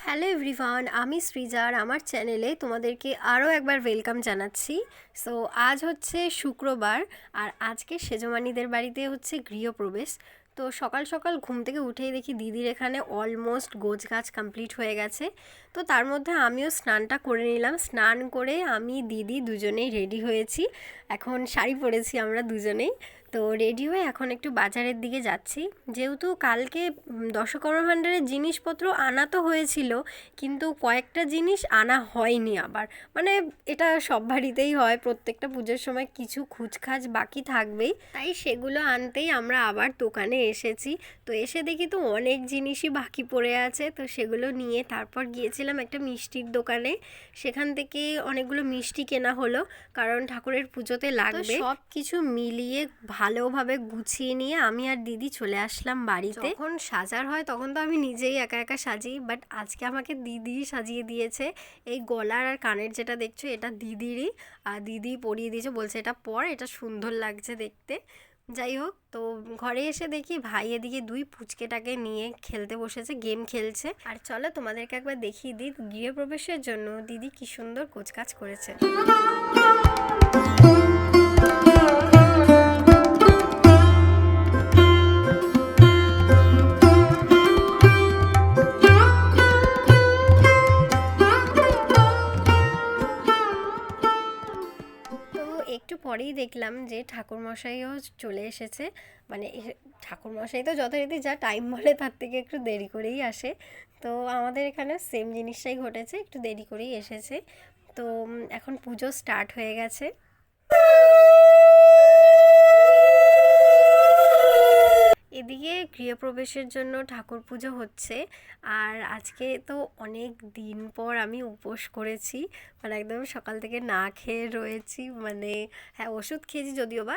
Hello everyone, আমি সৃজা আর আমার চ্যানেলে তোমাদেরকে আরও একবার ওয়েলকাম জানাচ্ছি। সো আজ হচ্ছে শুক্রবার আর আজকে সেজমানিদের বাড়িতে হচ্ছে গৃহপ্রবেশ। তো সকাল সকাল ঘুম থেকে উঠেই দেখি দিদির এখানে অলমোস্ট গোছগাছ কমপ্লিট হয়ে গেছে। তো তার মধ্যে আমিও স্নানটা করে নিলাম। স্নান করে আমি দিদি দুজনেই রেডি হয়েছি। এখন শাড়ি পরেছি আমরা দুজনেই। তো রেডি হয়ে এখন একটু বাজারের দিকে যাচ্ছি, যেহেতু কালকে দশকর্মা ভাণ্ডারের জিনিসপত্র আনা তো হয়েছিল, কিন্তু কয়েকটা জিনিস আনা হয়নি আবার। মানে এটা সব বাড়িতেই হয়, প্রত্যেকটা পুজোর সময় কিছু খুচখাচ বাকি থাকবেই, তাই সেগুলো আনতেই আমরা আবার দোকানে এসেছি। তো এসে দেখি তো অনেক জিনিসই বাকি পড়ে আছে, তো সেগুলো নিয়ে তারপর গিয়েছিলাম একটা মিষ্টির দোকানে। সেখান থেকে অনেকগুলো মিষ্টি কেনা হলো, কারণ ঠাকুরের পুজোতে লাগবে। সব কিছু মিলিয়ে ভালোভাবে গুছিয়ে নিয়ে আমি আর দিদি চলে আসলাম বাড়িতে। যখন সাজার হয় তখন তো আমি নিজেই একা একা সাজি, বাট আজকে আমাকে দিদি সাজিয়ে দিয়েছে। এই গলার আর কানের যেটা দেখছো এটা দিদিরই, আর দিদি পরিয়ে দিয়েছে, বলছে এটা পর, এটা সুন্দর লাগছে দেখতে। যাই হোক, তো ঘরে এসে দেখি ভাই এদিকে দুই পুচকেটাকে নিয়ে খেলতে বসেছে, গেম খেলছে। আর চলো তোমাদেরকে একবার দেখিয়ে দিই গৃহপ্রবেশের জন্য দিদি কি সুন্দর কোচকাজ করেছে। একটু পরেই দেখলাম যে ঠাকুরমশাইও চলে এসেছে। মানে ঠাকুরমশাই তো যথারীতি যা টাইম বলে তার থেকে একটু দেরি করেই আসে। তো আমাদের এখানে সেম জিনিসটাই ঘটেছে, একটু দেরি করেই এসেছে। তো এখন পুজো স্টার্ট হয়ে গেছে। এদিকে গৃহপ্রবেশের জন্য ঠাকুর পুজো হচ্ছে। আর আজকে তো অনেক দিন পর আমি উপোস করেছি, মানে একদম সকাল থেকে না খেয়ে রয়েছি। মানে হ্যাঁ, ওষুধ খেয়েছি যদিও বা,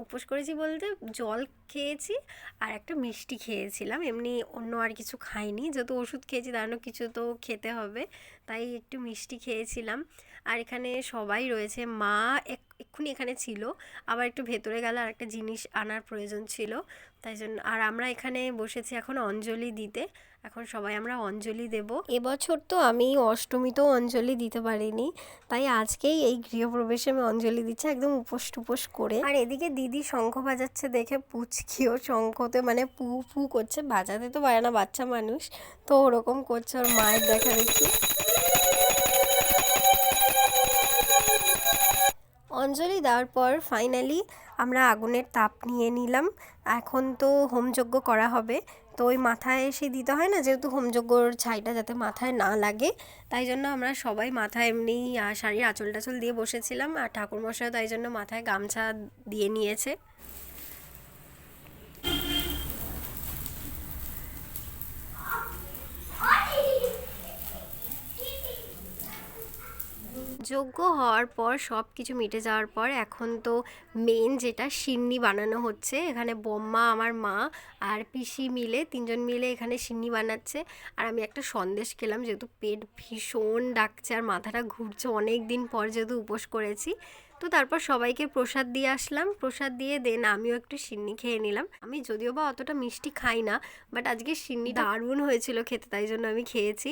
উপোস করেছি বলতে জল খেয়েছি আর একটা মিষ্টি খেয়েছিলাম, এমনি অন্য আর কিছু খাইনি। যেহেতু ওষুধ খেয়েছি তার কিছু তো খেতে হবে, তাই একটু মিষ্টি খেয়েছিলাম। আর এখানে সবাই রয়েছে, মা এক্ষুনি এখানে ছিল, আবার একটু ভেতরে গেলে আর একটা জিনিস আনার প্রয়োজন ছিল, তাই জন্য। আর আমরা এখানে বসেছি এখন অঞ্জলি দিতে, এখন সবাই আমরা অঞ্জলি দেব। এবছর তো আমি অষ্টমীতেও অঞ্জলি দিতে পারিনি, তাই আজকেই এই গৃহপ্রবেশে আমি অঞ্জলি দিচ্ছি একদম উপোস টুপোস করে। আর এদিকে দিদি শঙ্খ বাজাচ্ছে দেখে পুচকিও শঙ্খতে মানে পু পু করছে, বাজাতে তো পারে না বাচ্চা মানুষ, তো ওরকম করছে, ওর মায়ের দেখা দেখি। অঞ্জলি দেওয়ার পর ফাইনালি আমরা আগুনের তাপ নিয়ে নিলাম। এখন তো হোমযজ্ঞ করা হবে, তো ওই মাথায় এসে দিতে হয় না, যেহেতু হোমযজ্ঞর ছাইটা যাতে মাথায় না লাগে, তাই জন্য আমরা সবাই মাথায় এমনি শাড়ির আঁচল টাচল দিয়ে বসেছিলাম। আর ঠাকুরমশাইও তাই জন্য মাথায় গামছা দিয়ে নিয়েছে। যজ্ঞ হওয়ার পর সব কিছু মিটে যাওয়ার পর এখন তো মেন যেটা সিন্নি বানানো হচ্ছে। এখানে বম্মা, আমার মা আর পিসি মিলে, তিনজন মিলে এখানে সিন্নি বানাচ্ছে। আর আমি একটা সন্দেশ খেলাম, যেহেতু পেট ভীষণ ডাকছে আর মাথাটা ঘুরছে, অনেক দিন পর যেহেতু উপোস করেছি। তো তারপর সবাইকে প্রসাদ দিয়ে আসলাম, প্রসাদ দিয়ে দেন আমিও একটু সিন্নি খেয়ে নিলাম। আমি যদিও বা অতটা মিষ্টি খাই না, বাট আজকে সিন্নি দারুণ হয়েছিল খেতে, তাই জন্য আমি খেয়েছি।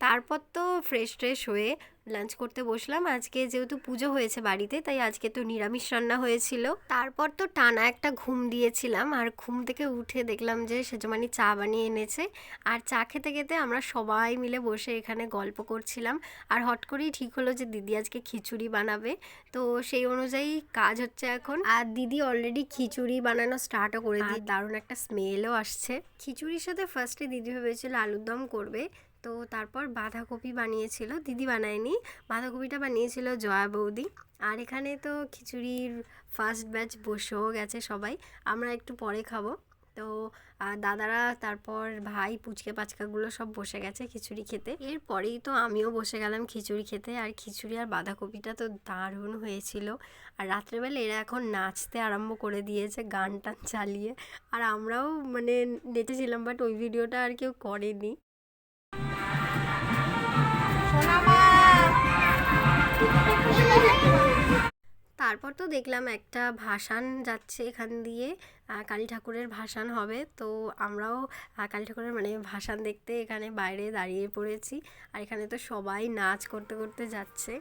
তারপর তো ফ্রেশ ট্রেশ হয়ে লাঞ্চ করতে বসলাম। আজকে যেহেতু পুজো হয়েছে বাড়িতে, তাই আজকে তো নিরামিষ রান্না হয়েছিল। তারপর তো টানা একটা ঘুম দিয়েছিলাম, আর ঘুম থেকে উঠে দেখলাম যে সেজমানি চা বানিয়ে এনেছে। আর চা খেতে খেতে আমরা সবাই মিলে বসে এখানে গল্প করছিলাম। আর হট করেই ঠিক হলো যে দিদি আজকে খিচুড়ি বানাবে, তো সেই অনুযায়ী কাজ হচ্ছে এখন। আর দিদি অলরেডি খিচুড়ি বানানো স্টার্টও করে দিয়ে, দারুণ একটা স্মেলও আসছে। খিচুড়ির সাথে ফার্স্টে দিদি ভেবেছিল আলুর দম করবে, তো তারপর বাঁধাকপি বানিয়েছিল, দিদি বানায়নি, বাঁধাকপিটা বানিয়েছিল জয়া বৌদি। আর এখানে তো খিচুড়ির ফার্স্ট ব্যাচ বসেও গেছে সবাই, আমরা একটু পরে খাবো। তো দাদারা, তারপর ভাই, পুচকে পাচকাগুলো সব বসে গেছে খিচুড়ি খেতে। এরপরেই তো আমিও বসে গেলাম খিচুড়ি খেতে। আর খিচুড়ি আর বাঁধাকপিটা তো দারুণ হয়েছিল। আর রাত্রেবেলা এরা এখন নাচতে আরম্ভ করে দিয়েছে গান টান চালিয়ে, আর আমরাও মানে নেচেছিলাম, বাট ওই ভিডিওটা আর কেউ করেনি। তারপর তো দেখলাম একটা ভাসান যাচ্ছে এখান দিয়ে, কালী ঠাকুরের ভাসান হবে। তো আমরাও কালী ঠাকুরের মানে ভাসান দেখতে এখানে বাইরে দাঁড়িয়ে পড়েছি। আর এখানে তো সবাই নাচ করতে করতে যাচ্ছে।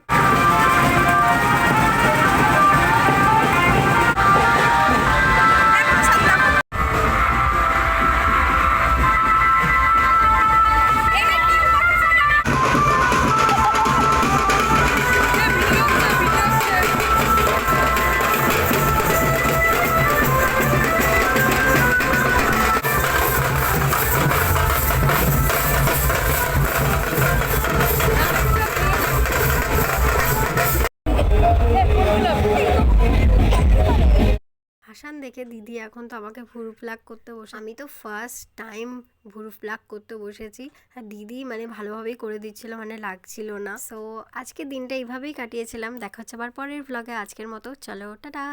ভাসান দেখে দিদি এখন তো আমাকে ভুরু প্লাক করতে বসে, আমি তো ফার্স্ট টাইম ভুরু প্লাক করতে বসেছি। আর দিদি মানে ভালোভাবেই করে দিচ্ছিল, মানে লাগছিল না। সো আজকে দিনটা এইভাবেই কাটিয়েছিলাম। দেখা হচ্ছে আবার পরের ব্লগে। আজকের মতো চলো টাটা।